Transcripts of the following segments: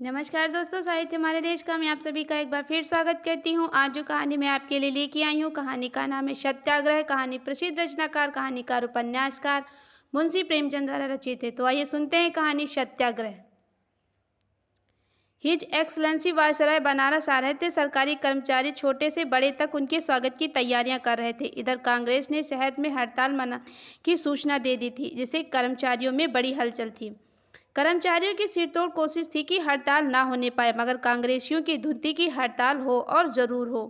नमस्कार दोस्तों, साहित्य हमारे देश का मैं आप सभी का एक बार फिर स्वागत करती हूँ। आज जो कहानी मैं आपके लिए लेके आई हूँ, कहानी का नाम है सत्याग्रह। कहानी प्रसिद्ध रचनाकार, कहानीकार, उपन्यासकार मुंशी प्रेमचंद द्वारा रचित है। तो आइए सुनते हैं कहानी सत्याग्रह। हिज एक्सलेंसी वायसराय बनारस आ रहे थे। सरकारी कर्मचारी छोटे से बड़े तक उनके स्वागत की तैयारियां कर रहे थे। इधर कांग्रेस ने शहर में हड़ताल मना की सूचना दे दी थी, जिससे कर्मचारियों में बड़ी हलचल थी। कर्मचारियों की सिरतोड़ कोशिश थी कि हड़ताल ना होने पाए, मगर कांग्रेसियों की धुन थी कि हड़ताल हो और ज़रूर हो।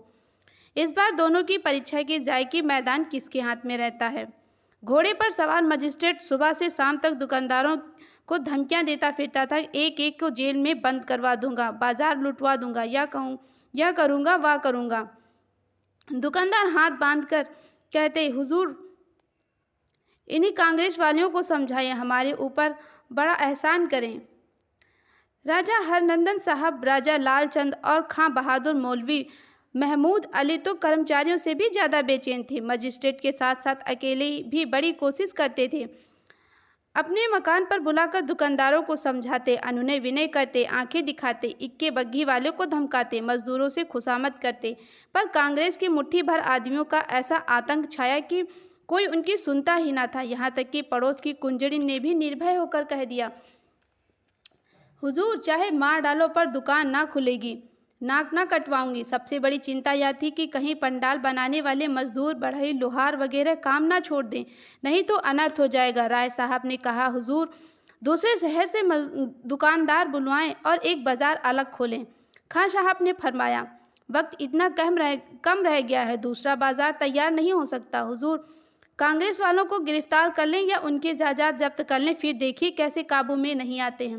इस बार दोनों की परीक्षा की जाए कि मैदान किसके हाथ में रहता है। घोड़े पर सवार मजिस्ट्रेट सुबह से शाम तक दुकानदारों को धमकियां देता फिरता था। एक एक को जेल में बंद करवा दूंगा, बाजार लुटवा दूंगा, यह करूंगा, वह करूंगा। दुकानदार हाथ बांधकर कहते, हुजूर इन्हीं कांग्रेस वालियों को समझाएं, हमारे ऊपर बड़ा एहसान करें। राजा हरनंदन साहब, राजा लालचंद और खां बहादुर मौलवी महमूद अली तो कर्मचारियों से भी ज़्यादा बेचैन थे। मजिस्ट्रेट के साथ साथ अकेले भी बड़ी कोशिश करते थे। अपने मकान पर बुलाकर दुकानदारों को समझाते, अनुनय विनय करते, आंखें दिखाते, इक्के बग्घी वालों को धमकाते, मजदूरों से खुशामद करते। पर कांग्रेस की मुट्ठी भर आदमियों का ऐसा आतंक छाया कि कोई उनकी सुनता ही ना था। यहाँ तक कि पड़ोस की कुंजड़ी ने भी निर्भय होकर कह दिया, हुजूर चाहे मार डालो पर दुकान ना खुलेगी, नाक ना कटवाऊंगी। सबसे बड़ी चिंता यह थी कि कहीं पंडाल बनाने वाले मजदूर, बढ़ई, लोहार वगैरह काम ना छोड़ दें, नहीं तो अनर्थ हो जाएगा। राय साहब ने कहा, हुजूर दूसरे शहर से दुकानदार बुलवाएं और एक बाजार अलग खोलें। खां साहब ने फरमाया, वक्त इतना कम रह गया है, दूसरा बाजार तैयार नहीं हो सकता। हुजूर कांग्रेस वालों को गिरफ्तार कर लें या उनके जायदाद जब्त कर लें, फिर देखिए कैसे काबू में नहीं आते हैं।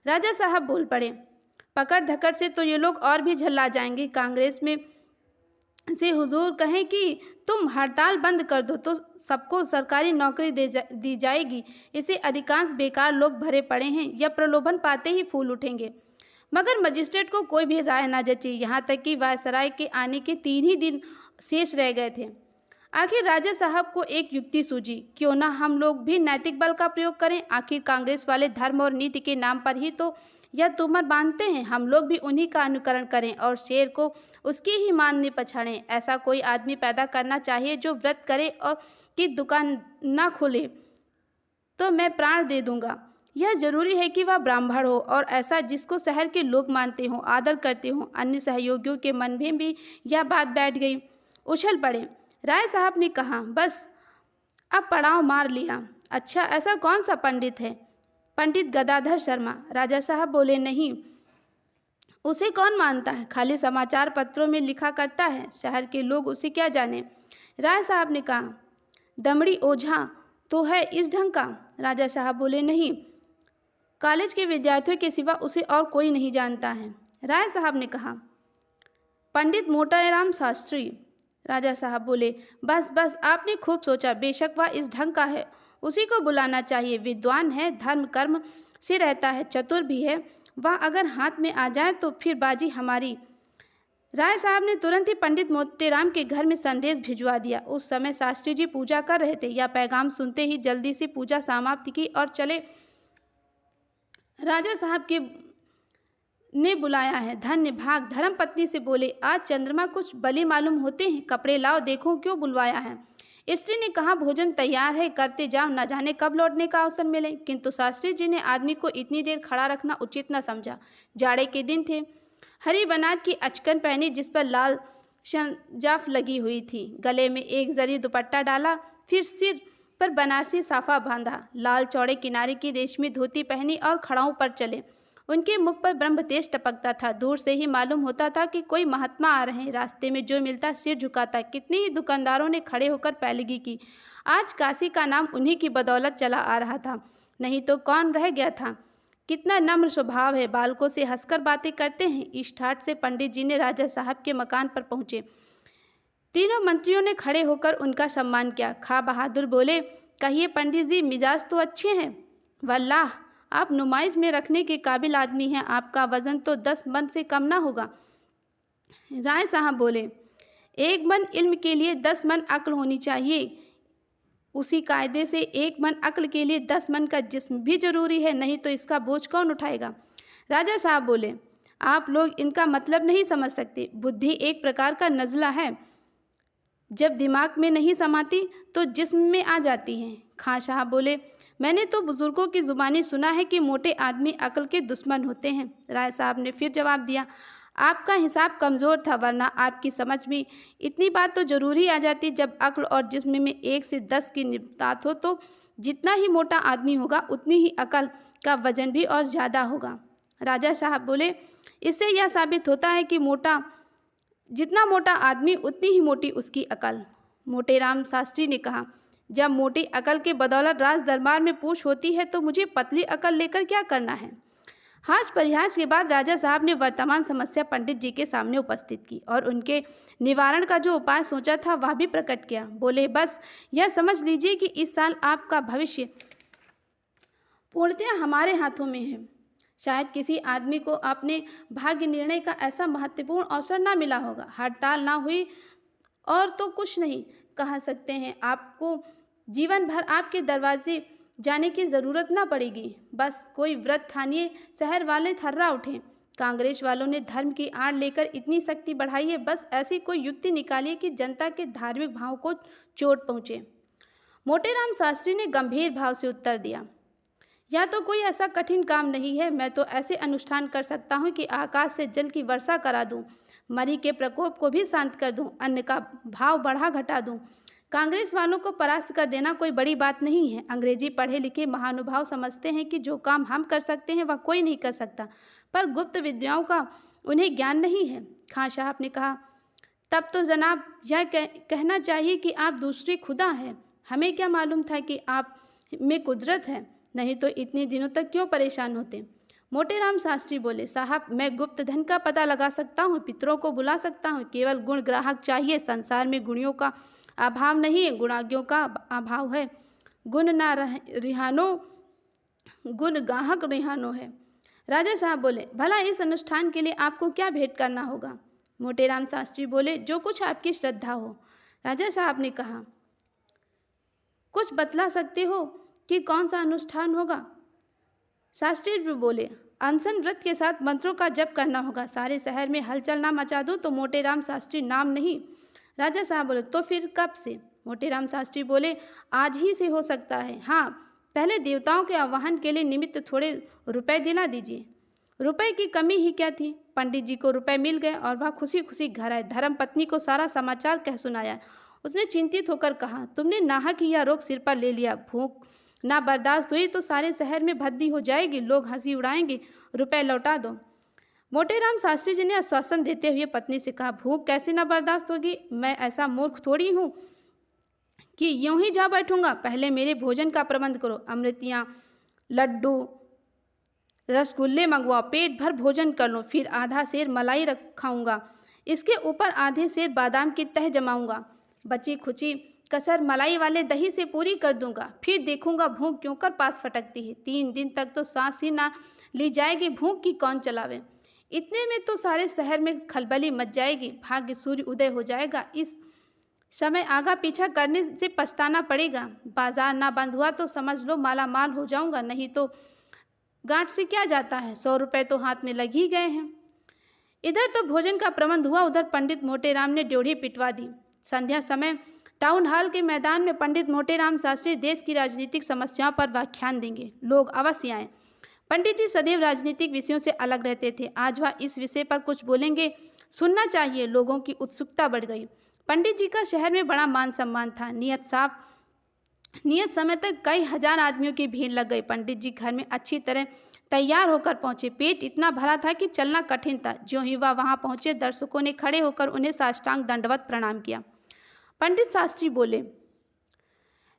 राजा साहब बोल पड़े, पकड़ धकड़ से तो ये लोग और भी झल्ला जाएंगे। कांग्रेस में से हुजूर कहें कि तुम हड़ताल बंद कर दो तो सबको सरकारी नौकरी दी जाएगी। इसे अधिकांश बेकार लोग भरे पड़े हैं, या प्रलोभन पाते ही फूल उठेंगे। मगर मजिस्ट्रेट को कोई भी राय ना जची। यहाँ तक कि वायसराय के आने के 3 ही दिन शेष रह गए थे। आखिर राजा साहब को एक युक्ति सूझी, क्यों ना हम लोग भी नैतिक बल का प्रयोग करें। आखिर कांग्रेस वाले धर्म और नीति के नाम पर ही तो यह तुमर बांधते हैं। हम लोग भी उन्हीं का अनुकरण करें और शेर को उसकी ही मानने पछाड़ें। ऐसा कोई आदमी पैदा करना चाहिए जो व्रत करे और कि दुकान ना खुले तो मैं प्राण दे दूंगा। यह जरूरी है कि वह ब्राह्मण हो, और ऐसा जिसको शहर के लोग मानते हों, आदर करते हों। अन्य सहयोगियों के मन में भी यह बात बैठ गई। उछल पड़े। राय साहब ने कहा, बस अब पड़ाव मार लिया। अच्छा, ऐसा कौन सा पंडित है? पंडित गदाधर शर्मा। राजा साहब बोले, नहीं, उसे कौन मानता है, खाली समाचार पत्रों में लिखा करता है, शहर के लोग उसे क्या जाने। राय साहब ने कहा, दमड़ी ओझा तो है इस ढंग का? राजा साहब बोले, नहीं, कॉलेज के विद्यार्थियों के सिवा उसे और कोई नहीं जानता है। राय साहब ने कहा, पंडित मोटाराम शास्त्री। राजा साहब बोले, बस बस, आपने खूब सोचा। बेशक वह इस ढंग का है, उसी को बुलाना चाहिए। विद्वान है, धर्म कर्म से रहता है, चतुर भी है। वह अगर हाथ में आ जाए तो फिर बाजी हमारी। राय साहब ने तुरंत ही पंडित मोतीराम के घर में संदेश भिजवा दिया। उस समय शास्त्री जी पूजा कर रहे थे। यह पैगाम सुनते ही जल्दी से पूजा समाप्त की और चले। राजा साहब के ने बुलाया है। धन्य भाग। धर्म पत्नी से बोले, आज चंद्रमा कुछ बली मालूम होते हैं, कपड़े लाओ, देखो क्यों बुलवाया है। स्त्री ने कहा, भोजन तैयार है, करते जाओ, न जाने कब लौटने का अवसर मिले। किंतु शास्त्री जी ने आदमी को इतनी देर खड़ा रखना उचित न समझा। जाड़े के दिन थे। हरी बनात की अचकन पहनी, जिस पर लाल जाफ लगी हुई थी। गले में एक जरी दुपट्टा डाला, फिर सिर पर बनारसी साफा बांधा, लाल चौड़े किनारे की रेशमी धोती पहनी और खड़ाऊ पर चले। उनके मुख पर ब्रह्म तेज टपकता था। दूर से ही मालूम होता था कि कोई महात्मा आ रहे हैं। रास्ते में जो मिलता सिर झुकाता। कितने ही दुकानदारों ने खड़े होकर पैलगी की। आज काशी का नाम उन्हीं की बदौलत चला आ रहा था, नहीं तो कौन रह गया था। कितना नम्र स्वभाव है, बालकों से हंसकर बातें करते हैं। इस ठाट से पंडित जी ने राजा साहब के मकान पर पहुंचे। तीनों मंत्रियों ने खड़े होकर उनका सम्मान किया। खां बहादुर बोले, कहिए पंडित जी, मिजाज तो अच्छे हैं। वल्लाह, आप नुमाइश में रखने के काबिल आदमी हैं। आपका वजन तो 10 मन से कम ना होगा। राय साहब बोले, 1 मन इल्म के लिए 10 मन अक्ल होनी चाहिए। उसी कायदे से 1 मन अक्ल के लिए 10 मन का जिस्म भी जरूरी है, नहीं तो इसका बोझ कौन उठाएगा। राजा साहब बोले, आप लोग इनका मतलब नहीं समझ सकते। बुद्धि एक प्रकार का नज़ला है, जब दिमाग में नहीं समाती तो जिस्म में आ जाती है। खां साहब बोले, मैंने तो बुजुर्गों की ज़ुबानी सुना है कि मोटे आदमी अक्ल के दुश्मन होते हैं। राय साहब ने फिर जवाब दिया, आपका हिसाब कमज़ोर था, वरना आपकी समझ में इतनी बात तो ज़रूर ही आ जाती। जब अक्ल और जिस्म में 1 से 10 की निस्बत हो तो जितना ही मोटा आदमी होगा उतनी ही अकल का वजन भी और ज़्यादा होगा। राजा साहब बोले, इससे यह साबित होता है कि जितना मोटा आदमी उतनी ही मोटी उसकी अकल। मोटेराम शास्त्री ने कहा, जब मोटी अकल के बदौलत राज दरबार में पूछ होती है तो मुझे पतली अकल लेकर क्या करना है। हास परिहास के बाद राजा साहब ने वर्तमान समस्या पंडित जी के सामने उपस्थित की और उनके निवारण का जो उपाय सोचा था वह भी प्रकट किया। बोले, बस यह समझ लीजिए कि इस साल आपका भविष्य पूर्णतः हमारे हाथों में है। शायद किसी आदमी को अपने भाग्य निर्णय का ऐसा महत्वपूर्ण अवसर ना मिला होगा। हड़ताल ना हुई और तो कुछ नहीं कह सकते हैं। आपको जीवन भर आपके दरवाजे जाने की ज़रूरत ना पड़ेगी। बस कोई व्रत ठानिए, शहर वाले थर्रा उठें। कांग्रेस वालों ने धर्म की आड़ लेकर इतनी शक्ति बढ़ाई है, बस ऐसी कोई युक्ति निकालिए कि जनता के धार्मिक भाव को चोट पहुँचे। मोटेराम शास्त्री ने गंभीर भाव से उत्तर दिया, यह तो कोई ऐसा कठिन काम नहीं है। मैं तो ऐसे अनुष्ठान कर सकता हूँ कि आकाश से जल की वर्षा करा दूँ, मरी के प्रकोप को भी शांत कर दूँ, अन्न का भाव बढ़ा घटा दूँ। कांग्रेस वालों को परास्त कर देना कोई बड़ी बात नहीं है। अंग्रेजी पढ़े लिखे महानुभाव समझते हैं कि जो काम हम कर सकते हैं वह कोई नहीं कर सकता, पर गुप्त विद्याओं का उन्हें ज्ञान नहीं है। खां साहब ने कहा, तब तो जनाब यह कहना चाहिए कि आप दूसरी खुदा हैं। हमें क्या मालूम था कि आप में कुदरत है, नहीं तो इतने दिनों तक क्यों परेशान होते। मोटेराम शास्त्री बोले, साहब मैं गुप्त धन का पता लगा सकता हूँ, पितरों को बुला सकता हूँ, केवल गुण ग्राहक चाहिए। संसार में गुणियों का अभाव नहीं है, गुणाज्ञों का अभाव है। गुण ना रिहानो, गुण गाहक रिहानो है। राजा साहब बोले, भला इस अनुष्ठान के लिए आपको क्या भेंट करना होगा। मोटेराम शास्त्री बोले, जो कुछ आपकी श्रद्धा हो। राजा साहब ने कहा, कुछ बतला सकते हो कि कौन सा अनुष्ठान होगा। शास्त्री भी बोले, अनशन व्रत के साथ मंत्रों का जप करना होगा। सारे शहर में हलचल ना मचा दो तो मोटेराम शास्त्री नाम नहीं। राजा साहब बोले, तो फिर कब से। मोटेराम शास्त्री बोले, आज ही से हो सकता है। हाँ, पहले देवताओं के आवाहन के लिए निमित्त थोड़े रुपए दिला दीजिए। रुपए की कमी ही क्या थी। पंडित जी को रुपए मिल गए और वह खुशी खुशी घर आए। धर्म पत्नी को सारा समाचार कह सुनाया। उसने चिंतित होकर कहा, तुमने नाहक ही यह रोग सिर पर ले लिया। भूख ना बर्दाश्त हुई तो सारे शहर में भद्दी हो जाएगी, लोग हंसी उड़ाएंगे। रुपए लौटा दो। मोटेराम शास्त्री जी ने आश्वासन देते हुए पत्नी से कहा, भूख कैसे ना बर्दाश्त होगी। मैं ऐसा मूर्ख थोड़ी हूँ कि यूं ही जा बैठूंगा। पहले मेरे भोजन का प्रबंध करो। अमृतियाँ, लड्डू, रसगुल्ले मंगवाओ, पेट भर भोजन कर लो। फिर आधा सेर मलाई रखाऊंगा, इसके ऊपर आधे सेर बादाम की तह जमाऊंगा। बची खुची कसर मलाई वाले दही से पूरी कर दूंगा। फिर देखूंगा भूख क्यों कर पास फटकती है। 3 दिन तक तो सांस ही ना ली जाएगी, भूख की कौन चलावे। इतने में तो सारे शहर में खलबली मच जाएगी। भाग्य सूर्य उदय हो जाएगा। इस समय आगा पीछा करने से पछताना पड़ेगा। बाजार ना बंद हुआ तो समझ लो माला माल हो जाऊंगा, नहीं तो गांठ से क्या जाता है। 100 रुपये तो हाथ में लग ही गए हैं। इधर तो भोजन का प्रबंध हुआ, उधर पंडित मोटेराम ने ड्योढ़ी पिटवा दी। संध्या समय टाउन हॉल के मैदान में पंडित मोटेराम शास्त्री देश की राजनीतिक समस्याओं पर व्याख्यान देंगे। लोग अवश्य आएँ। पंडित जी सदैव राजनीतिक विषयों से अलग रहते थे। आज वह इस विषय पर कुछ बोलेंगे, सुनना चाहिए। लोगों की उत्सुकता बढ़ गई। पंडित जी का शहर में बड़ा मान सम्मान था। नियत समय तक कई हजार आदमियों की भीड़ लग गई। पंडित जी घर में अच्छी तरह तैयार होकर पहुंचे। पेट इतना भरा था कि चलना कठिन था। ज्यों ही वह वहां पहुंचे, दर्शकों ने खड़े होकर उन्हें साष्टांग दंडवत प्रणाम किया। पंडित शास्त्री बोले,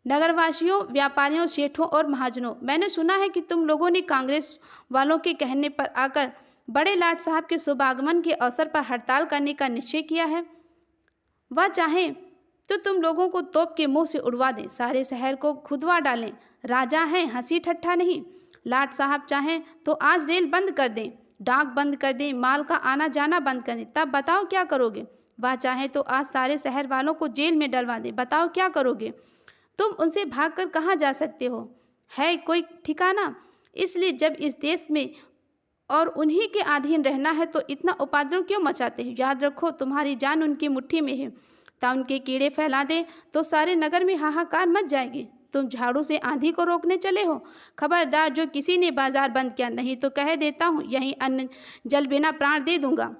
नगरवासियों, व्यापारियों, सेठों और महाजनों, मैंने सुना है कि तुम लोगों ने कांग्रेस वालों के कहने पर आकर बड़े लाट साहब के शुभागमन के अवसर पर हड़ताल करने का निश्चय किया है। वह चाहे तो तुम लोगों को तोप के मुंह से उड़वा दें, सारे शहर को खुदवा डालें। राजा हैं, हंसी ठट्ठा नहीं। लाट साहब चाहें तो आज रेल बंद कर दें, डाक बंद कर दें, माल का आना जाना बंद कर दें। तब बताओ क्या करोगे। वह चाहे तो आज सारे शहर वालों को जेल में डलवा दें। बताओ क्या करोगे। तुम उनसे भागकर कहाँ जा सकते हो, है कोई ठिकाना। इसलिए जब इस देश में और उन्हीं के अधीन रहना है तो इतना उपद्रव क्यों मचाते हैं? याद रखो, तुम्हारी जान उनकी मुट्ठी में है। ता उनके कीड़े फैला दें तो सारे नगर में हाहाकार मच जाएगी। तुम झाड़ू से आंधी को रोकने चले हो? खबरदार, जो किसी ने बाजार बंद किया, नहीं तो कह देता हूँ यहीं अन्न जल बिना प्राण दे दूंगा।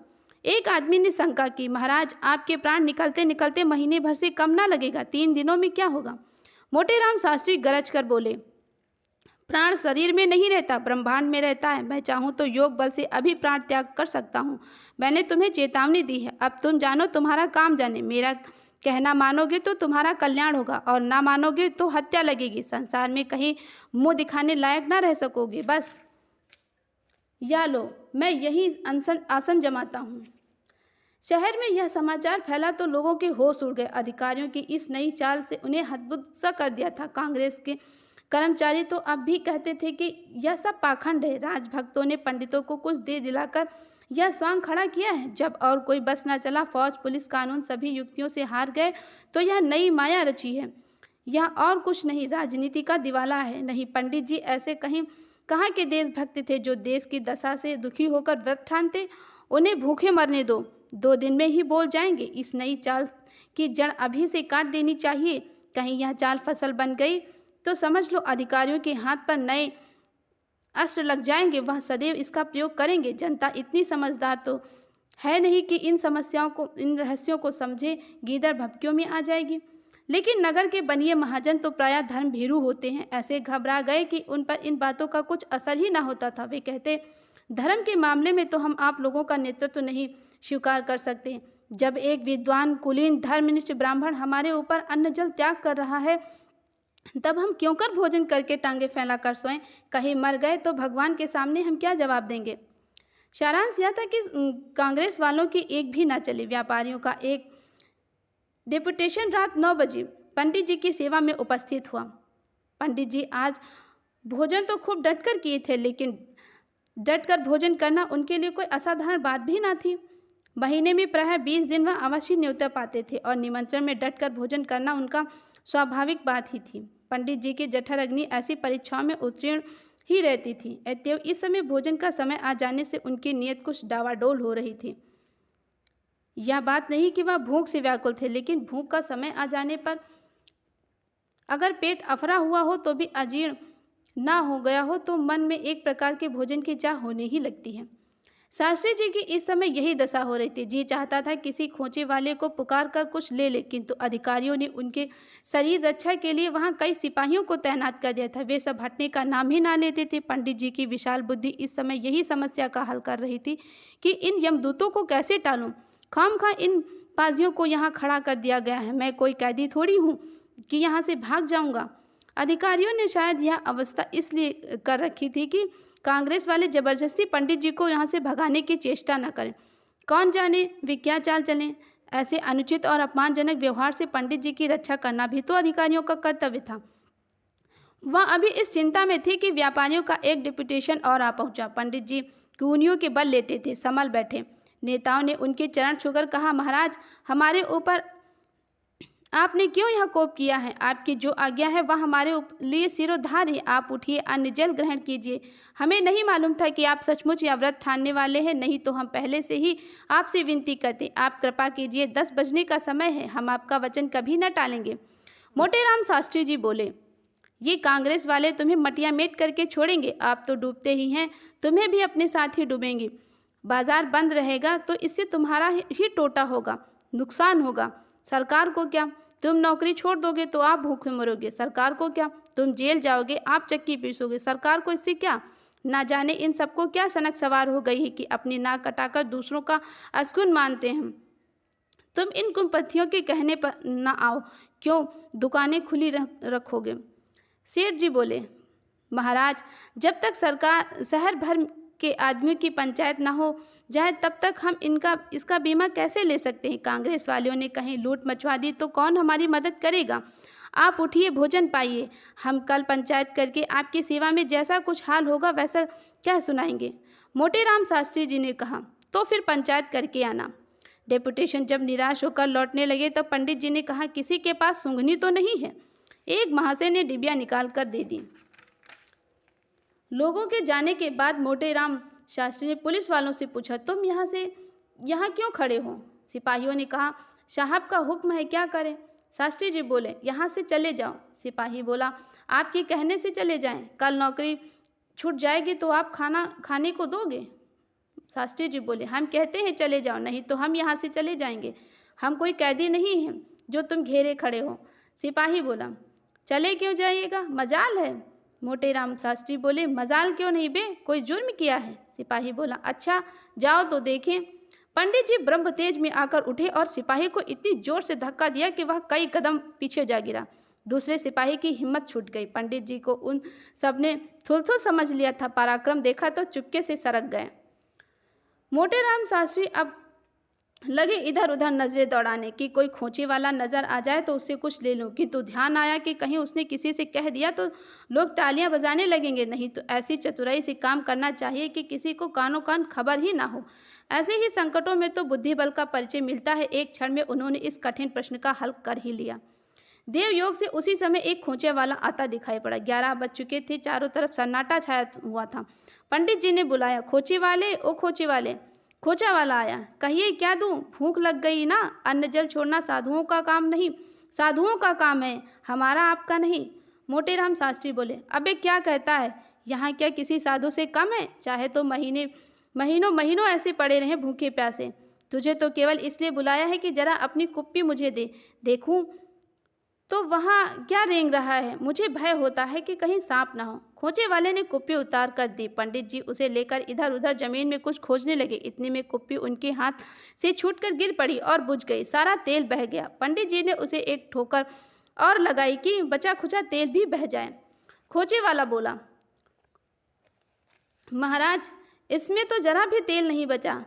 एक आदमी ने शंका की, महाराज, आपके प्राण निकलते निकलते महीने भर से कम ना लगेगा, 3 दिनों में क्या होगा? मोटेराम शास्त्री गरज कर बोले, प्राण शरीर में नहीं रहता, ब्रह्मांड में रहता है। मैं चाहूँ तो योग बल से अभी प्राण त्याग कर सकता हूँ। मैंने तुम्हें चेतावनी दी है, अब तुम जानो तुम्हारा काम जाने। मेरा कहना मानोगे तो तुम्हारा कल्याण होगा और ना मानोगे तो हत्या लगेगी। संसार में कहीं मुंह दिखाने लायक ना रह सकोगे। बस या लो, मैं यही आसन जमाता हूँ। शहर में यह समाचार फैला तो लोगों के होश उड़ गए। अधिकारियों की इस नई चाल से उन्हें हतबुद्ध सा कर दिया था। कांग्रेस के कर्मचारी तो अब भी कहते थे कि यह सब पाखंड है। राजभक्तों ने पंडितों को कुछ दे दिलाकर यह स्वांग खड़ा किया है। जब और कोई बस न चला, फौज, पुलिस, कानून सभी युक्तियों से हार गए तो यह नई माया रची है। यह और कुछ नहीं, राजनीति का दिवाला है। नहीं, पंडित जी ऐसे कहाँ के देशभक्त थे जो देश की दशा से दुखी होकर व्रत ठानते? उन्हें भूखे मरने दो, 2 दिन में ही बोल जाएंगे। इस नई चाल की जड़ अभी से काट देनी चाहिए। कहीं यह चाल फसल बन गई तो समझ लो अधिकारियों के हाथ पर नए अस्त्र लग जाएंगे। वह सदैव इसका प्रयोग करेंगे। जनता इतनी समझदार तो है नहीं कि इन समस्याओं को, इन रहस्यों को समझे। गीदड़ भपकियों में आ जाएगी। लेकिन नगर के बनिए महाजन तो प्रायः धर्म भीरू होते हैं। ऐसे घबरा गए कि उन पर इन बातों का कुछ असर ही ना होता था। वे कहते, धर्म के मामले में तो हम आप लोगों का नेतृत्व नहीं स्वीकार कर सकते। जब एक विद्वान, कुलीन, धर्मनिष्ठ ब्राह्मण हमारे ऊपर अन्न जल त्याग कर रहा है, तब हम क्यों कर भोजन करके टांगे फैला कर सोएं? कहीं मर गए तो भगवान के सामने हम क्या जवाब देंगे? सारांश यह था कि कांग्रेस वालों की एक भी ना चली। व्यापारियों का एक डेपुटेशन रात 9 बजे पंडित जी की सेवा में उपस्थित हुआ। पंडित जी आज भोजन तो खूब डटकर किए थे, लेकिन डटकर भोजन करना उनके लिए कोई असाधारण बात भी ना थी। महीने में प्रायः 20 दिन वह अवश्य न्योता पाते थे और निमंत्रण में डटकर भोजन करना उनका स्वाभाविक बात ही थी। पंडित जी की जठर अग्नि ऐसी परीक्षाओं में उत्तीर्ण ही रहती थी। अतएव इस समय भोजन का समय आ जाने से उनकी नीयत कुछ डावाडोल हो रही थी। यह बात नहीं कि वह भूख से व्याकुल थे, लेकिन भूख का समय आ जाने पर अगर पेट अफरा हुआ हो तो भी अजीर्ण ना हो गया हो तो मन में एक प्रकार के भोजन की चाह होने ही लगती है। शास्त्री जी की इस समय यही दशा हो रही थी। जी चाहता था किसी खोचे वाले को पुकार कर कुछ ले ले, किंतु अधिकारियों ने उनके शरीर रक्षा के लिए वहां कई सिपाहियों को तैनात कर दिया था। वे सब हटने का नाम ही ना लेते थे। पंडित जी की विशाल बुद्धि इस समय यही समस्या का हल कर रही थी कि इन यमदूतों को कैसे टालूं। खामखा इन पाजियों को यहाँ खड़ा कर दिया गया है। मैं कोई कैदी थोड़ी हूँ कि यहाँ से भाग जाऊँगा। अधिकारियों ने शायद यह अवस्था इसलिए कर रखी थी कि कांग्रेस वाले जबरदस्ती पंडित जी को यहाँ से भगाने की चेष्टा न करें। कौन जाने वे क्या चाल चलें। ऐसे अनुचित और अपमानजनक व्यवहार से पंडित जी की रक्षा करना भी तो अधिकारियों का कर्तव्य था। वह अभी इस चिंता में थे कि व्यापारियों का एक डिप्यूटेशन और आ पहुंचा। पंडित जी कूनियों के बल लेटे थे, संभल बैठे। नेताओं ने उनके चरण छूकर कहा, महाराज, हमारे ऊपर आपने क्यों यह कोप किया है? आपकी जो आज्ञा है वह हमारे लिए सिरोधार है। आप उठिए, अन्न जल ग्रहण कीजिए। हमें नहीं मालूम था कि आप सचमुच यह व्रत ठानने वाले हैं, नहीं तो हम पहले से ही आपसे विनती करते। आप कृपा कीजिए, 10 बजने का समय है, हम आपका वचन कभी न टालेंगे। मोटेराम शास्त्री जी बोले, ये कांग्रेस वाले तुम्हें मटिया मेट करके छोड़ेंगे। आप तो डूबते ही हैं, तुम्हें भी अपने साथ ही डूबेंगे। बाजार बंद रहेगा तो इससे तुम्हारा ही टोटा होगा, नुकसान होगा। सरकार को क्या, तुम नौकरी छोड़ दोगे तो आप भूखे मरोगे। सरकार को क्या, तुम जेल जाओगे, आप चक्की पीसोगे। सरकार को इससे क्या? ना जाने इन सबको क्या सनक सवार हो गई है कि अपनी नाक कटाकर दूसरों का असगुन मानते हैं। तुम इन कुपंथियों के कहने पर ना आओ। क्यों दुकानें खुली रखोगे? सेठ जी बोले, महाराज, जब तक सरकार शहर भर के आदमियों की पंचायत ना हो जाए तब तक हम इसका बीमा कैसे ले सकते हैं? कांग्रेस वालों ने कहीं लूट मचवा दी तो कौन हमारी मदद करेगा? आप उठिए, भोजन पाइए। हम कल पंचायत करके आपकी सेवा में जैसा कुछ हाल होगा वैसा क्या सुनाएंगे। मोटेराम शास्त्री जी ने कहा, तो फिर पंचायत करके आना। डेपुटेशन जब निराश होकर लौटने लगे तब पंडित जी ने कहा, किसी के पास सूंघनी तो नहीं है? एक महाशय ने डिबिया निकाल कर दे दी। लोगों के जाने के बाद मोटेराम शास्त्री ने पुलिस वालों से पूछा, तुम यहाँ क्यों खड़े हो? सिपाहियों ने कहा, साहब का हुक्म है, क्या करें? शास्त्री जी बोले, यहाँ से चले जाओ। सिपाही बोला, आपके कहने से चले जाएं, कल नौकरी छूट जाएगी तो आप खाना खाने को दोगे? शास्त्री जी बोले, हम कहते हैं चले जाओ, नहीं तो हम यहाँ से चले जाएंगे। हम कोई कैदी नहीं हैं जो तुम घेरे खड़े हो। सिपाही बोला, चले क्यों जाइएगा, मजाल है। मोटेराम शास्त्री बोले, मजाल क्यों नहीं बे, कोई जुर्म किया है? सिपाही बोला, अच्छा जाओ तो देखें। पंडित जी ब्रह्म तेज में आकर उठे और सिपाही को इतनी जोर से धक्का दिया कि वह कई कदम पीछे जा गिरा। दूसरे सिपाही की हिम्मत छूट गई। पंडित जी को उन सब ने थुल समझ लिया था। पराक्रम देखा तो चुपके से सरक गए। मोटेराम शास्त्री अब लगे इधर उधर नजरें दौड़ाने कि कोई खोचे वाला नजर आ जाए तो उससे कुछ ले लूं, किंतु ध्यान आया कि कहीं उसने किसी से कह दिया तो लोग तालियां बजाने लगेंगे। नहीं तो ऐसी चतुराई से काम करना चाहिए कि किसी को कानों कान खबर ही ना हो। ऐसे ही संकटों में तो बुद्धि बल का परिचय मिलता है। एक क्षण में उन्होंने इस कठिन प्रश्न का हल कर ही लिया। देवयोग से उसी समय एक खोचे वाला आता दिखाई पड़ा। 11 बज चुके थे, चारों तरफ सन्नाटा छाया हुआ था। पंडित जी ने बुलाया, खोचे वाले, ओ खोचे वाले। खोचा वाला आया, कहिए क्या दूं, भूख लग गई ना। अन्न जल छोड़ना साधुओं का काम नहीं, साधुओं का काम है, हमारा आपका नहीं। मोटेराम शास्त्री बोले, अबे क्या कहता है, यहाँ क्या किसी साधु से कम है? चाहे तो महीनों ऐसे पड़े रहे भूखे प्यासे। तुझे तो केवल इसलिए बुलाया है कि जरा अपनी कुप्पी मुझे दे, देखूं तो वहाँ क्या रेंग रहा है। मुझे भय होता है कि कहीं सांप ना हो। खोचे वाले ने कुप्पी उतार कर दी। पंडित जी उसे लेकर इधर उधर जमीन में कुछ खोजने लगे। इतने में कुप्पी उनके हाथ से छूटकर गिर पड़ी और बुझ गई। सारा तेल बह गया। पंडित जी ने उसे एक ठोकर और लगाई कि बचा खुचा तेल भी बह जाए। खोचे वाला बोला, महाराज इसमें तो जरा भी तेल नहीं बचा।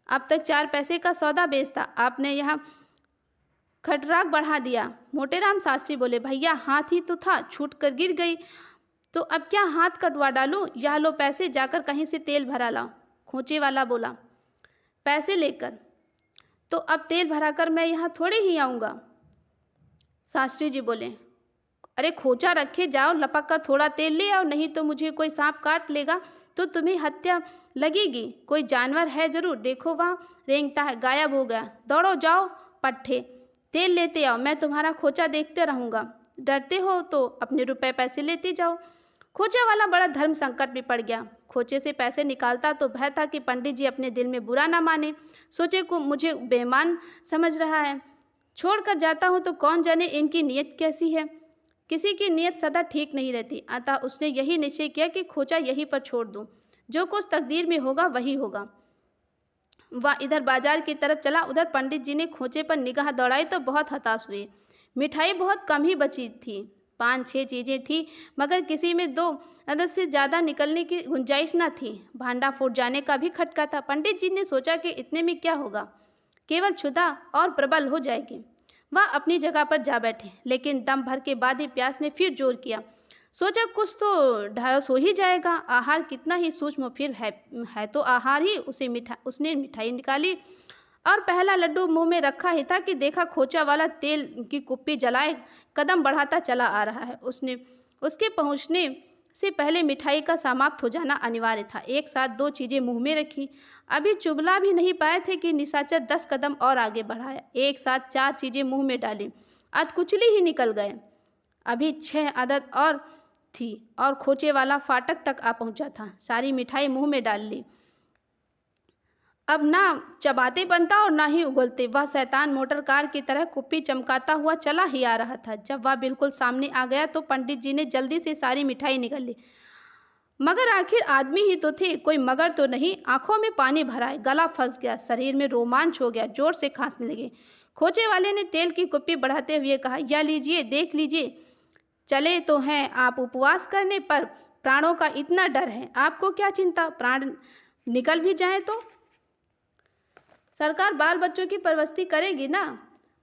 अब तक 4 पैसे का सौदा बेचता, आपने यहाँ खटराक बढ़ा दिया। मोटेराम शास्त्री बोले, भैया हाथ ही तो था, छूट कर गिर गई, तो अब क्या हाथ कटवा डालूं? यह लो पैसे, जाकर कहीं से तेल भरा लाओ। खोचे वाला बोला, पैसे लेकर? तो अब तेल भरा कर मैं यहाँ थोड़े ही आऊँगा। शास्त्री जी बोले, अरे खोचा रखे जाओ, लपक कर थोड़ा तेल ले आओ, नहीं तो मुझे कोई सांप काट लेगा तो तुम्हें हत्या लगेगी। कोई जानवर है जरूर, देखो वहाँ रेंगता है, गायब हो गया। दौड़ो जाओ पट्ठे, तेल लेते आओ, मैं तुम्हारा खोचा देखते रहूँगा। डरते हो तो अपने रुपए पैसे लेते जाओ। खोचा वाला बड़ा धर्म संकट में पड़ गया। खोचे से पैसे निकालता तो भय था कि पंडित जी अपने दिल में बुरा ना माने, सोचे को मुझे बेईमान समझ रहा है। छोड़ कर जाता हूँ तो कौन जाने इनकी नीयत कैसी है। किसी की नीयत सदा ठीक नहीं रहती, अतः उसने यही निश्चय किया कि खोचा यहीं पर छोड़ दूँ, जो कुछ तकदीर में होगा वही होगा। वह इधर बाजार की तरफ चला। उधर पंडित जी ने खोचे पर निगाह दौड़ाई तो बहुत हताश हुए। मिठाई बहुत कम ही बची थी, 5-6 चीज़ें थी, मगर किसी में 2 अदद से ज़्यादा निकलने की गुंजाइश न थी। भांडा फूट जाने का भी खटका था। पंडित जी ने सोचा कि इतने में क्या होगा, केवल क्षुधा और प्रबल हो जाएगी। वह अपनी जगह पर जा बैठे, लेकिन दम भर के बाद ही प्यास ने फिर जोर किया। सोचा कुछ तो ढारस हो ही जाएगा। आहार कितना ही सूक्ष्म फिर है तो आहार ही। उसने मिठाई निकाली और पहला लड्डू मुंह में रखा ही था कि देखा खोचा वाला तेल की कुप्पी जलाए कदम बढ़ाता चला आ रहा है। उसके पहुंचने से पहले मिठाई का समाप्त हो जाना अनिवार्य था। एक साथ 2 चीज़ें मुंह में रखी, अभी चुबला भी नहीं पाए थे कि निशाचर 10 कदम और आगे बढ़ाया। एक साथ 4 चीज़ें मुंह में डाली, अधकुचली ही निकल गए। अभी 6 अदद और थी और खोचे वाला फाटक तक आ पहुंचा था। सारी मिठाई मुंह में डाल ली। अब ना चबाते बनता और ना ही उगलते। वह शैतान मोटर कार की तरह कुप्पी चमकाता हुआ चला ही आ रहा था। जब वह बिल्कुल सामने आ गया तो पंडित जी ने जल्दी से सारी मिठाई निगल ली। मगर आखिर आदमी ही तो थे, कोई मगर तो नहीं। आंखों में पानी भराए, गला फंस गया, शरीर में रोमांच हो गया, जोर से खांसने लगे। खोचे वाले ने तेल की कुप्पी बढ़ाते हुए कहा, या लीजिए, देख लीजिए। चले तो हैं आप उपवास करने, पर प्राणों का इतना डर है। आपको क्या चिंता, प्राण निकल भी जाए तो सरकार बाल बच्चों की परवस्ती करेगी ना।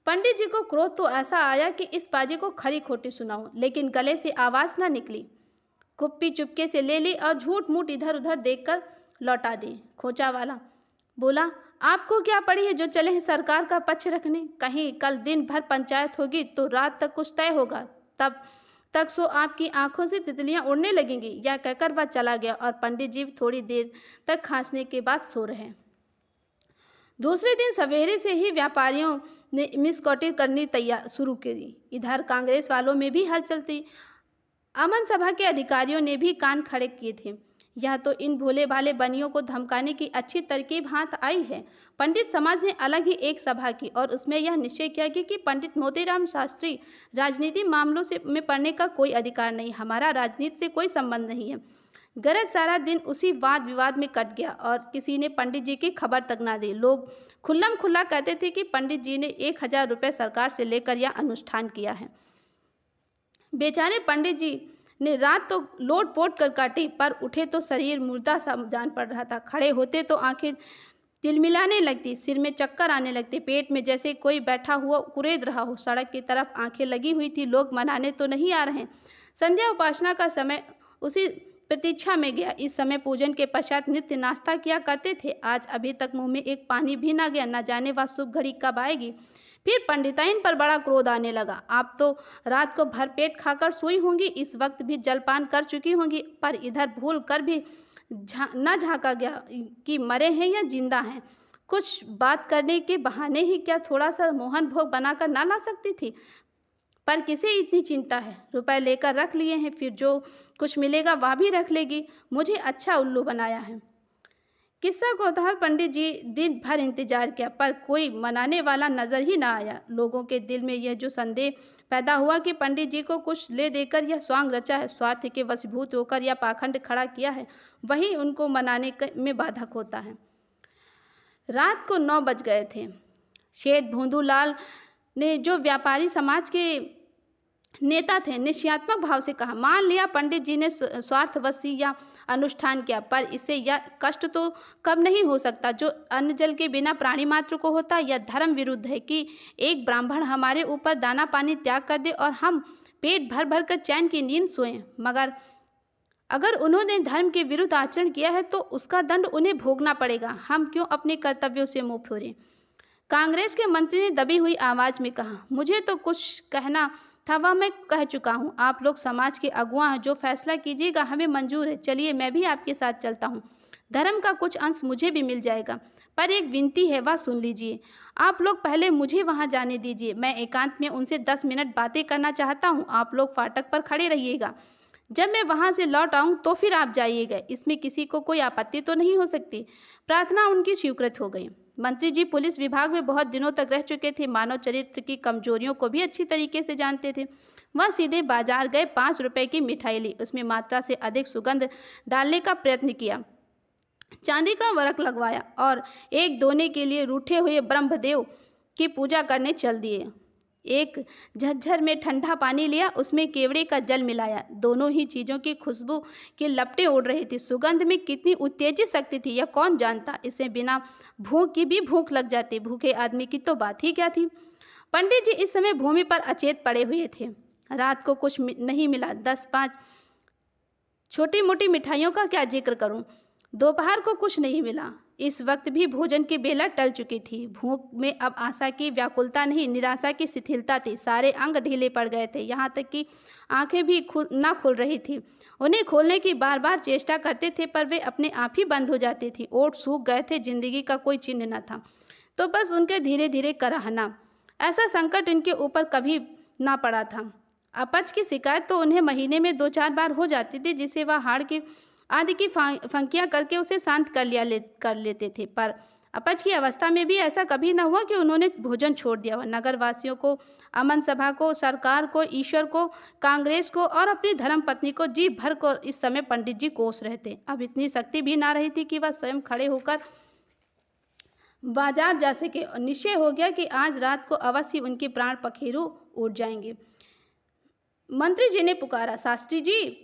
पंडित जी को क्रोध तो ऐसा आया कि इस पाजी को खरी खोटी सुनाऊं, लेकिन गले से आवाज़ ना निकली। कुप्पी चुपके से ले ली और झूठ मूठ इधर उधर देखकर लौटा दी। खोचा वाला बोला, आपको क्या पड़ी है जो चले हैं सरकार का पक्ष रखने। कहीं कल दिन भर पंचायत होगी तो रात तक कुछ तय होगा, तक सो आपकी आंखों से तितलियां उड़ने लगेंगी। यह कहकर वह चला गया और पंडित जी थोड़ी देर तक खांसने के बाद सो रहे। दूसरे दिन सवेरे से ही व्यापारियों ने मिसकॉटेज करनी तैयार शुरू करी। इधर कांग्रेस वालों में भी हलचल थी। अमन सभा के अधिकारियों ने भी कान खड़े किए थे। यह तो इन भोले भाले बनियों को धमकाने की अच्छी तरकीब हाथ आई है। पंडित समाज ने अलग ही एक सभा की और उसमें यह निश्चय किया कि पंडित मोतीराम शास्त्री राजनीति मामलों से में पढ़ने का कोई अधिकार नहीं, हमारा राजनीति से कोई संबंध नहीं है। गरज सारा दिन उसी वाद विवाद में कट गया और किसी ने पंडित जी की खबर तक ना दी। लोग खुल्लम खुल्ला कहते थे कि पंडित जी ने 1000 रुपये सरकार से लेकर यह अनुष्ठान किया है। बेचारे पंडित जी ने रात तो लोट पोट कर काटी, पर उठे तो शरीर मुर्दा सा जान पड़ रहा था। खड़े होते तो आंखें तिलमिलाने लगती, सिर में चक्कर आने लगते, पेट में जैसे कोई बैठा हुआ कुरेद रहा हो। सड़क की तरफ आंखें लगी हुई थी, लोग मनाने तो नहीं आ रहे। संध्या उपासना का समय उसी प्रतीक्षा में गया। इस समय पूजन के पश्चात नित्य नाश्ता किया करते थे। आज अभी तक मुंह में एक पानी भी ना गया, न जाने वह शुभ घड़ी कब आएगी। फिर पंडिताइन पर बड़ा क्रोध आने लगा। आप तो रात को भरपेट खाकर सोई होंगी, इस वक्त भी जलपान कर चुकी होंगी, पर इधर भूल कर भी न झांका गया कि मरे हैं या जिंदा हैं। कुछ बात करने के बहाने ही क्या थोड़ा सा मोहन भोग बनाकर ना ला सकती थी? पर किसे इतनी चिंता है? रुपए लेकर रख लिए हैं, फिर जो कुछ मिलेगा वह भी रख लेगी। मुझे अच्छा उल्लू बनाया है। किस्सा कोतवाल पंडित जी दिन भर इंतजार किया, पर कोई मनाने वाला नजर ही ना आया। लोगों के दिल में यह जो संदेह पैदा हुआ कि पंडित जी को कुछ ले देकर यह स्वांग रचा है, स्वार्थ के वशीभूत होकर यह पाखंड खड़ा किया है, वही उनको मनाने में बाधक होता है। रात को 9 बज गए थे। शेठ भोंदूलाल ने, जो व्यापारी समाज के नेता थे, निश्चयात्मक भाव से कहा, मान लिया पंडित जी ने स्वार्थवशी या अनुष्ठान किया, पर इससे यह कष्ट तो कम नहीं हो सकता जो अन्न जल के बिना प्राणी मात्र को होता। यह धर्म विरुद्ध है कि एक ब्राह्मण हमारे ऊपर दाना पानी त्याग कर दे और हम पेट भर भर कर चैन की नींद सोएं। मगर अगर उन्होंने धर्म के विरुद्ध आचरण किया है तो उसका दंड उन्हें भोगना पड़ेगा। हम क्यों अपने कर्तव्यों से मुंह फेरें? कांग्रेस के मंत्री ने दबी हुई आवाज में कहा, मुझे तो कुछ कहना था वह मैं कह चुका हूँ। आप लोग समाज के अगुआ हैं, जो फैसला कीजिएगा हमें मंजूर है। चलिए मैं भी आपके साथ चलता हूँ, धर्म का कुछ अंश मुझे भी मिल जाएगा। पर एक विनती है, वह सुन लीजिए। आप लोग पहले मुझे वहाँ जाने दीजिए, मैं एकांत में उनसे 10 मिनट बातें करना चाहता हूँ। आप लोग फाटक पर खड़े रहिएगा, जब मैं वहाँ से लौट आऊँ तो फिर आप जाइएगा। इसमें किसी को कोई आपत्ति तो नहीं हो सकती। प्रार्थना उनकी स्वीकृत हो गई। मंत्री जी पुलिस विभाग में बहुत दिनों तक रह चुके थे, मानव चरित्र की कमजोरियों को भी अच्छी तरीके से जानते थे। वह सीधे बाजार गए, 5 रुपए की मिठाई ली, उसमें मात्रा से अधिक सुगंध डालने का प्रयत्न किया, चांदी का वरक लगवाया और एक दोने के लिए रूठे हुए ब्रह्मदेव की पूजा करने चल दिए। एक झज्झर में ठंडा पानी लिया, उसमें केवड़े का जल मिलाया। दोनों ही चीज़ों की खुशबू की लपटें उड़ रही थी। सुगंध में कितनी उत्तेजित शक्ति थी यह कौन जानता। इसे बिना भूख की भी भूख लग जाती, भूखे आदमी की तो बात ही क्या थी। पंडित जी इस समय भूमि पर अचेत पड़े हुए थे। रात को कुछ नहीं मिला। 10-5 छोटी मोटी मिठाइयों का क्या जिक्र करूं। दोपहर को कुछ नहीं मिला। इस वक्त भी भोजन की बेला टल चुकी थी। भूख में अब आशा की व्याकुलता नहीं, निराशा की शिथिलता थी। सारे अंग ढीले पड़ गए थे, यहाँ तक कि आंखें भी ना खुल रही थी। उन्हें खोलने की बार बार चेष्टा करते थे, पर वे अपने आप ही बंद हो जाती थी। ओठ सूख गए थे, जिंदगी का कोई चिन्ह न था, तो बस उनके धीरे धीरे कराहना। ऐसा संकट इनके ऊपर कभी ना पड़ा था। अपच की शिकायत तो उन्हें महीने में 2-4 बार हो जाती थी, जिसे वह हाड़ की आदि की फंकियाँ करके उसे शांत कर लेते थे। पर अपच की अवस्था में भी ऐसा कभी न हुआ कि उन्होंने भोजन छोड़ दिया हो। नगर वासियों को, अमन सभा को, सरकार को, ईश्वर को, कांग्रेस को और अपनी धर्म पत्नी को जी भर को इस समय पंडित जी कोस रहे थे। अब इतनी शक्ति भी ना रही थी कि वह स्वयं खड़े होकर बाजार जा सके। और निश्चय हो गया कि आज रात को अवश्य उनके प्राण पखेरु उड़ जाएंगे। मंत्री जी ने पुकारा, शास्त्री जी।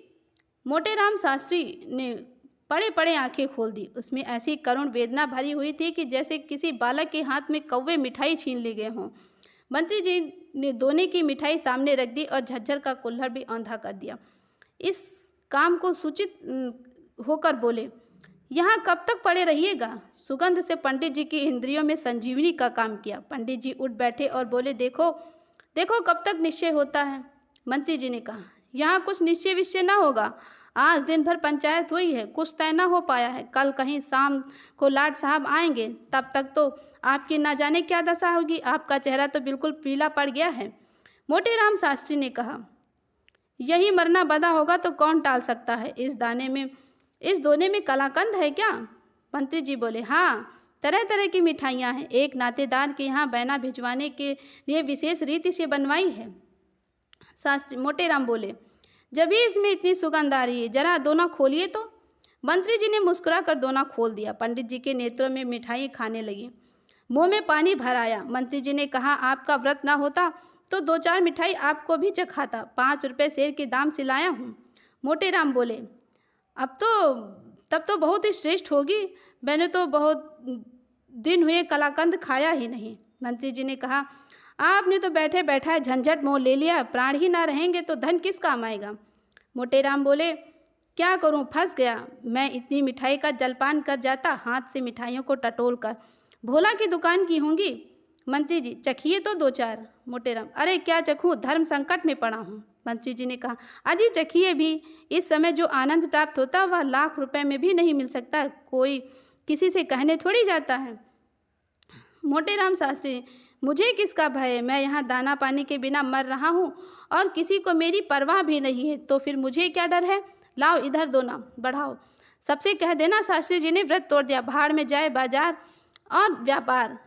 मोटेराम शास्त्री ने पड़े पड़े आंखें खोल दी। उसमें ऐसी करुण वेदना भरी हुई थी कि जैसे किसी बालक के हाथ में कौवे मिठाई छीन ले गए हों। मंत्री जी ने दोने की मिठाई सामने रख दी और झज्झर का कुल्हड़ भी औंधा कर दिया। इस काम को सूचित होकर बोले, यहाँ कब तक पड़े रहिएगा। सुगंध से पंडित जी की इंद्रियों में संजीवनी का काम किया। पंडित जी उठ बैठे और बोले, देखो देखो कब तक निश्चय होता है। मंत्री जी ने कहा, यहाँ कुछ निश्चय विषय ना होगा। आज दिन भर पंचायत हुई है, कुछ तय ना हो पाया है। कल कहीं शाम को लाट साहब आएंगे, तब तक तो आपकी ना जाने क्या दशा होगी। आपका चेहरा तो बिल्कुल पीला पड़ गया है। मोटेराम शास्त्री ने कहा, यही मरना बदा होगा तो कौन टाल सकता है। इस दोने में कलाकंद है क्या? मंत्री जी बोले, हाँ, तरह तरह की मिठाइयाँ हैं। एक नातेदार के यहाँ बैना भिजवाने के लिए विशेष रीति से बनवाई है। शास्त्री मोटेराम बोले, जब भी इसमें इतनी सुगंध आ रही है, जरा दोना खोलिए तो। मंत्री जी ने मुस्कुरा कर दोना खोल दिया। पंडित जी के नेत्रों में मिठाई खाने लगी, मुंह में पानी भर आया। मंत्री जी ने कहा, आपका व्रत ना होता तो 2-4 मिठाई आपको भी चखाता। 5 रुपये सेर के दाम से लाया हूँ। मोटेराम बोले, तब तो बहुत ही श्रेष्ठ होगी। मैंने तो बहुत दिन हुए कलाकंद खाया ही नहीं। मंत्री जी ने कहा, आपने तो बैठे बैठा झंझट मोल ले लिया। प्राण ही ना रहेंगे तो धन किस काम आएगा। मोटेराम बोले, क्या करूं, फंस गया। मैं इतनी मिठाई का जलपान कर जाता, हाथ से मिठाइयों को टटोल कर। भोला की दुकान की होंगी। मंत्री जी, चखिए तो 2-4। मोटेराम, अरे क्या चखूं, धर्म संकट में पड़ा हूँ। मंत्री जी ने कहा, अजी चखिए भी। इस समय जो आनंद प्राप्त होता वह लाख रुपए में भी नहीं मिल सकता। कोई किसी से कहने थोड़ी जाता है। मोटेराम शास्त्री, मुझे किसका भय है। मैं यहाँ दाना पानी के बिना मर रहा हूँ और किसी को मेरी परवाह भी नहीं है, तो फिर मुझे क्या डर है। लाओ इधर दोना बढ़ाओ। सबसे कह देना शास्त्री जी ने व्रत तोड़ दिया। भाड़ में जाए बाजार और व्यापार,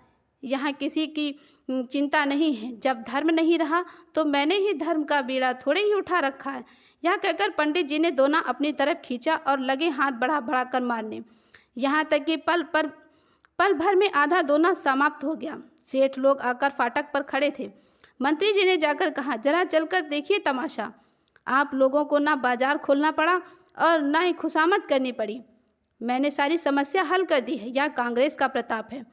यहाँ किसी की चिंता नहीं है। जब धर्म नहीं रहा तो मैंने ही धर्म का बीड़ा थोड़े ही उठा रखा है। यह कहकर पंडित जी ने दोना अपनी तरफ खींचा और लगे हाथ बढ़ा बढ़ा कर मारने। यहाँ तक कि पल भर में आधा दोना समाप्त हो गया। सेठ लोग आकर फाटक पर खड़े थे। मंत्री जी ने जाकर कहा, जरा चलकर देखिए तमाशा। आप लोगों को ना बाजार खोलना पड़ा और ना ही खुशामद करनी पड़ी। मैंने सारी समस्या हल कर दी है। यह कांग्रेस का प्रताप है।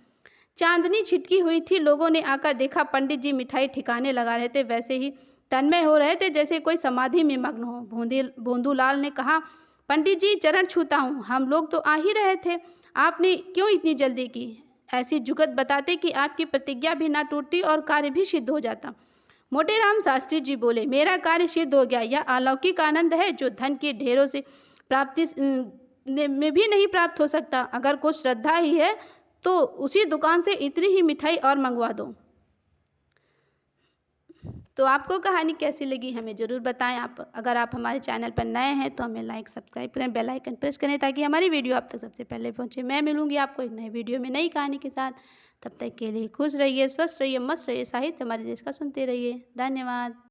चांदनी छिटकी हुई थी। लोगों ने आकर देखा पंडित जी मिठाई ठिकाने लगा रहे थे। वैसे ही तन्मय हो रहे थे जैसे कोई समाधि में मग्न हो। भोंदूलाल ने कहा, पंडित जी चरण छूता हूँ। हम लोग तो आ ही रहे थे, आपने क्यों इतनी जल्दी की। ऐसी जुगत बताते कि आपकी प्रतिज्ञा भी ना टूटती और कार्य भी सिद्ध हो जाता। मोटेराम शास्त्री जी बोले, मेरा कार्य सिद्ध हो गया। यह अलौकिक आनंद है जो धन के ढेरों से प्राप्ति में भी नहीं प्राप्त हो सकता। अगर कुछ श्रद्धा ही है तो उसी दुकान से इतनी ही मिठाई और मंगवा दो। तो आपको कहानी कैसी लगी हमें ज़रूर बताएं। अगर आप हमारे चैनल पर नए हैं तो हमें लाइक सब्सक्राइब करें, बेल आइकन प्रेस करें ताकि हमारी वीडियो आप तक सबसे पहले पहुंचे। मैं मिलूंगी आपको एक नए वीडियो में नई कहानी के साथ। तब तक के लिए खुश रहिए, स्वस्थ रहिए, मस्त रहिए, साहित्य हमारे देश का सुनते रहिए। धन्यवाद।